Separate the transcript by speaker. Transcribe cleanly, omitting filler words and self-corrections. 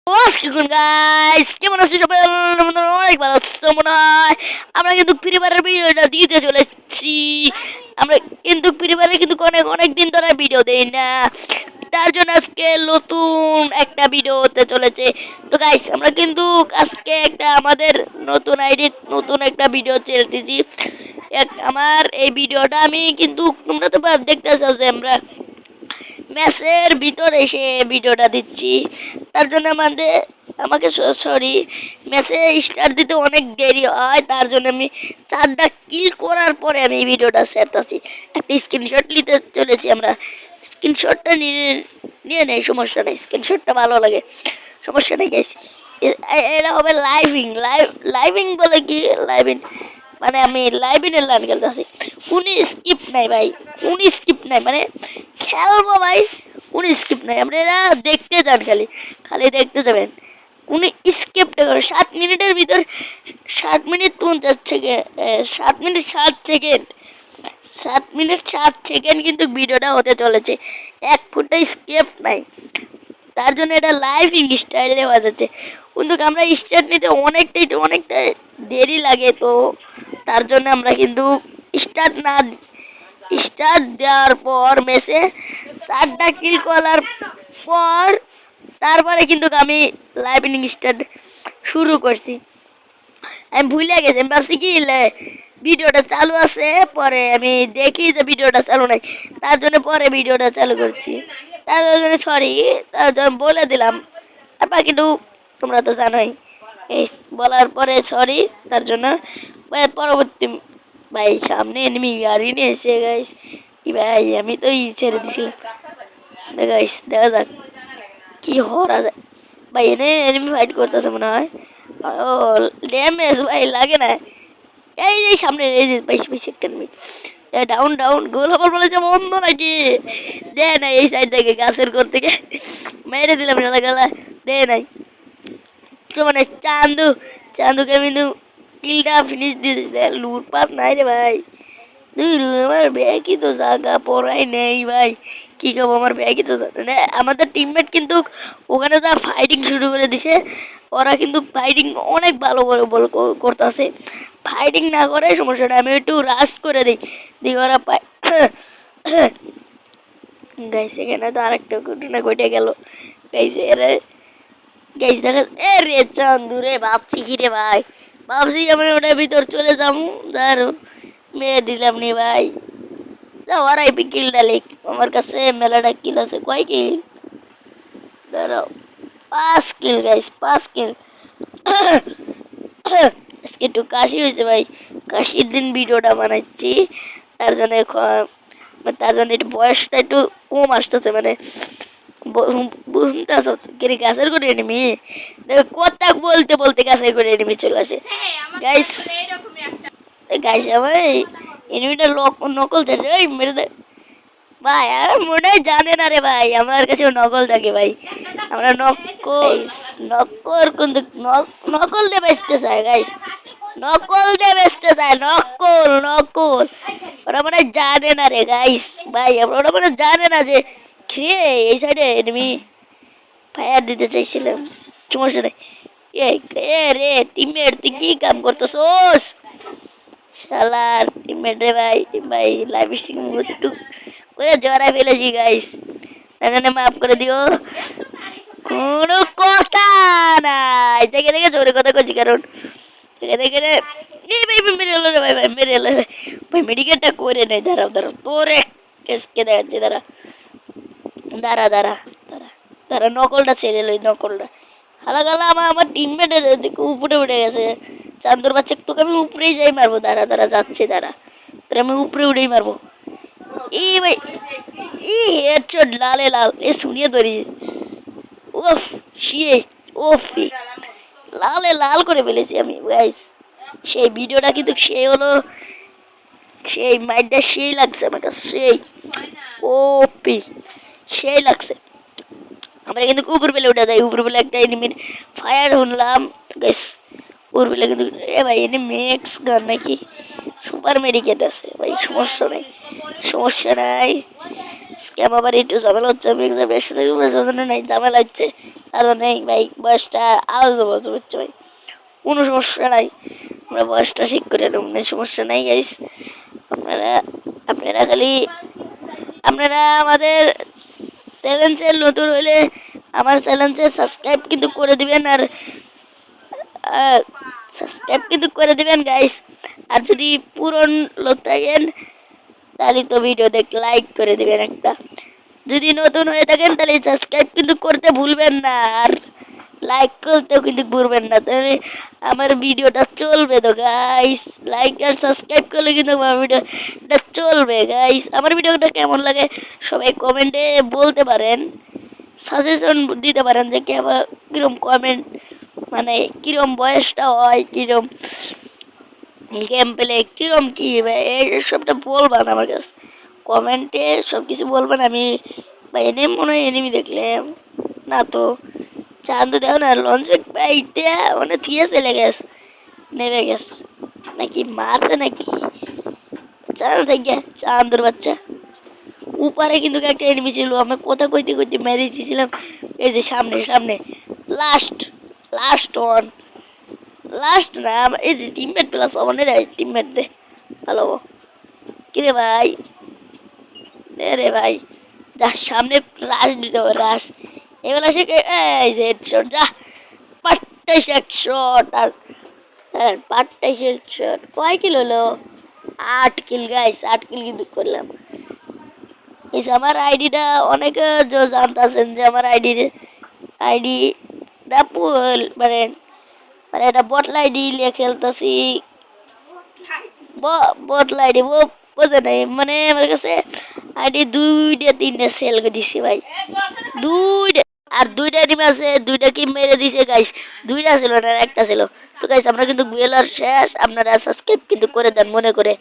Speaker 1: ওয়াসকিকুন guys, কেমন আছো সবাই? অনেক ভালো আছো মনে হয়। আমরা কিন্তু ফ্রি ফায়ারের ভিডিওটা দিতে চলেছি। আমরা কিন্তু ফ্রি ফায়ারে কিন্তু অনেক অনেক দিন ধরে ভিডিও দেই না, তার জন্য আজকে নতুন একটা ভিডিও হতে চলেছে। তো গাইস, আমরা কিন্তু আজকে একটা আমাদের নতুন আইডি নতুন একটা ভিডিও ছেড়েছি। আমার এই ভিডিওটা আমি কিন্তু তোমরা তো দেখতে চাও যে আমরা ম্যাচের ভিতরে এসে ভিডিওটা দিচ্ছি, তার জন্য আমাকে সরি, ম্যাচে স্টার্ট দিতে অনেক দেরি হয়, তার জন্য আমি 4টা কিল করার পরে আমি এই ভিডিওটা ছাড়তেছি। একটা স্ক্রিনশট নিতে চলেছি আমরা। স্ক্রিনশটটা নিয়ে নেই, সমস্যা নেই, স্ক্রিনশটটা ভালো লাগে, সমস্যা নেই গাইস। এটা হবে লাইভিং বলে কি লাইভিং, মানে আমি লাইভিনের লাইন খেলতেছি। কোন স্কিপ নাই ভাই, কোন স্কিপ নাই, মানে খেলবো ভাই, কোন স্কিপ নাই। আমরা এরা দেখতে যান, খালি খালি দেখতে যাবেন। কোন স্কিপটা করে 7 মিনিটের ভিতর 7 minute 50 second, 7 minute 60 second, 7 minute 60 second কিন্তু ভিডিওটা হতে চলেছে। এক ফুটটা স্কিপ নাই, তার জন্য এটা লাইভ স্টাইলে বাজাচ্ছে। কিন্তু আমরা স্টার্ট নিতে অনেকটাই দেরি লাগে, তো তার জন্য আমরা কিন্তু স্টার্ট দেওয়ার পর মেসে 4টা কিল করার পর তারপরে কিন্তু আমি লাইভ স্টার্ট শুরু করছি। আমি ভুলে গেছি, আমি ভাবছি কি ভিডিওটা চালু আছে, পরে আমি দেখি যে ভিডিওটা চালু নাই, তার জন্য পরে ভিডিওটা চালু করছি। তার জন্য সরি, তার জন্য বলে দিলাম। আর কিন্তু তোমরা তো জানোই, এই বলার পরে সরি তার জন্য। পরবর্তী ভাই সামনে এনিমি গাড়ি নিয়ে এসে গাইস, ভাই আমি তো ছেড়ে দিছিলাম। গাইস দেখা যাক কি হওয়া যায়। ভাই এনে এনিমি ফাইট করতেছে মনে হয়। ও ড্যামেজ ভাই লাগে না। এই যে সামনে এই যে পাইছি একটা এনিমি। ডাউন ডাউন গোল হবার বলেছে বন্ধ নাকি? দে নাই, এই সাইড থেকে গাছের কোর থেকে মেরে দিলাম গেলা দে নাই। তো মানে চান্দুকে আমি কিলটা ফিনিশ দিয়ে দিতে। লুটপাট নাই রে ভাই, আমার ব্যাগই তো জায়গা পড়াই নেই ভাই। কি খাবো, আমার ব্যাগই তো আমাদের টিমমেট কিন্তু ওখানে যা ফাইটিং শুরু করে দিছে, ওরা কিন্তু ফাইটিং অনেক ভালো করে বল করতেছে। ফাইটিং না করে সমস্যাটা, আমি একটু রাশ করে দিই, দিই ওরা পায়। গাইস এখানে তো আরেকটা ঘটনা ঘটে গেল। গাইস এরা গাইস দেখা এ রে চান্দু রে, ভাবছি কি রে ভাই, ভাবছি আমি ওটার ভিতর চলে যাবো, দাঁড়ো মেরে দিলাম নি ভাই। যাও আর আইপি কিল ডালিক, আমার কাছে মেলাটা কিল আছে। কয় কিল? দাঁড়াও, 5 কিল গাইস, 5 কিল। আজকে একটু কাশি হয়েছে ভাই, কাশির দিন ভিডিওটা বানাচ্ছি, তার জন্য একটু বয়সটা একটু কম আসতেছে, মানে বুঝতে আসো কি গাছের করে এনিমি, কথা বলতে বলতে গাছের করে এনিমি চলে আসে। গাইস গাইস আমার এনিমিটা নকল থাকে, ওই মেরে দে ভাই। আর মনে হয় জানে না রে ভাই, আমার কাছে নকল থাকে ভাই। আমরা নকল দিয়ে বেচতে চাই গাইস, নকল দিয়ে বেচতে চাই, নকল নকল। ওরা মনে হয় জানে না রে গাইস ভাই, ওরা মনে জানে না যে খেয়ে এই সাইডে এনিমি ফায়ার দিতে চাইছিলাম। সমস্যা নেই। এ রে টিমমেট, তুই কি কাম করতেছোস? শালার টিমমেট রে ভাই, ভাই লাইভ স্ট্রিম একটু করে জড়াই ফেলেছি গাইস, এখানে মাফ করে দিও। কোনো কথা নাই, দেখে দেখে জোরে কথা কইছি, কারণ দেখে দেখে এই ভাই মেরে এলো রে ভাই, ভাই মেরে এলো ভাই, মেডিকেলটা করে নেই। দাঁড়াও দাঁড়াও, তোরে কেসকে দেখাচ্ছি, দাঁড়া দাঁড়া দাঁড়া দাঁড়া দাঁড়া, নকলটা ছেড়ে লই, নকলটা হালা গালা আমার টিমমেটের উপরে উঠে গেছে। চান্দুর বাচ্চা, তোকে আমি উপরেই যাই মারবো, দাঁড়া দাঁড়া যাচ্ছে, দাঁড়া তোর আমি উপরে উঠেই মারবো। এই ভাই ই হেডশট, লালে লাল, এ শুনিয়ে ধরি। ওফ শিয়ে, ওফ লালে লাল করে ফেলেছি আমি গাইস। সেই ভিডিওটা কিন্তু সেই হলো, সেই মাইন্ডটা সেই লাগছে আমার কাছে, সেই ওপি সেই লাগছে। আমরা কিন্তু উপর বেলে উঠে যাই, উপর বেলে একটা এনিমির ফায়ার শুনলাম গাইস, উর্মিলা কিন্তু এ ভাই এনে ম্যাক্স গান নাকি সুপার মেডিকেট আছে ভাই, সমস্যা নেই সমস্যা নাই। স্ক্যাম আবার একটু ঝামেলা হচ্ছে, আমি এক্সাম এর সাথে নাই ঝামেলা হচ্ছে, কারণ নেই ভাই বয়সটা আলাদা বলতে হচ্ছে ভাই, কোনো সমস্যা নাই, আমরা বয়সটা ঠিক করে নেব, সমস্যা নাই গাইস। আপনারা আপনারা খালি আপনারা আমাদের চ্যানেল নতুন হইলে আমার চ্যানেলকে সাবস্ক্রাইব কিন্তু করে দিবেন, আর সাবস্ক্রাইব কিন্তু করে দিবেন গাইস। আর যদি পুরন লোক থাকেন তাহলে তো ভিডিও দেখে লাইক করে দিবেন একটা, যদি নতুন হয়ে থাকেন তাহলে সাবস্ক্রাইব কিন্তু করতে ভুলবেন না, আর লাইক করতেও কিন্তু ভুলবেন না, তাহলে আমার ভিডিওটা চলবে তো গাইস। লাইক আর সাবস্ক্রাইব করলে কিন্তু আমার ভিডিওটা চলবে গাইস। আমার ভিডিওটা কেমন লাগে সবাই কমেন্টে বলতে পারেন, সাজেশন দিতে পারেন যে কেমন কিরম কমেন্ট, মানে কিরম বয়সটা হয়, কিরম গেম পেলে কিরম কি এই সবটা বলবেন আমার কাছে কমেন্টে, সব কিছু বলবেন। আমি বা এনে মনে হয় এনিমি দেখলাম না তো, চাঁদ দেখো না লঞ্চ পাইতে মানে থিয়ে চলে গেছে, নেমে গেছে নাকি মারছে নাকি চাঁদ থেকে চাঁদের বাচ্চা উপরে কিন্তু একটা এনিমি ছিল, আমি কথা কইতে কইতে মেরে দিয়েছিলাম। এই যে সামনে সামনে লাস্ট লাস্ট ওয়ান, লাস্ট না এই যে টিমমেট প্লাস পাবো না রে, টিমমেট দে ভালো কিরে ভাই, রে ভাই যা সামনে রাশ দিতে হবে রাশ, এবেলা সে এই যে হেডশট যা পাট্টাই শট, আর হ্যাঁ পাট্টাই শট। কয় কিল হলো? 8 কিল গাইস, 8 কিল কিন্তু করলাম। এই আমার আইডিটা অনেকে জানতেছেন যে আমার আইডি পুল মানে মানে এটা বটল আইডি নিয়ে খেলতেছি, বটল আইডি বোঝে নাই, মানে আমার কাছে আইডি 2-3টা সেল করে দিছি ভাই, 2টা, আর 2টা টিম আছে, 2টা কি মেরে দিছে গাইস, 2টা ছিল না একটা ছিল। তো গাইস আমরা কিন্তু গুয়েলার শেষ, আপনারা সাবস্ক্রাইব কিন্তু করে দেন মনে করে।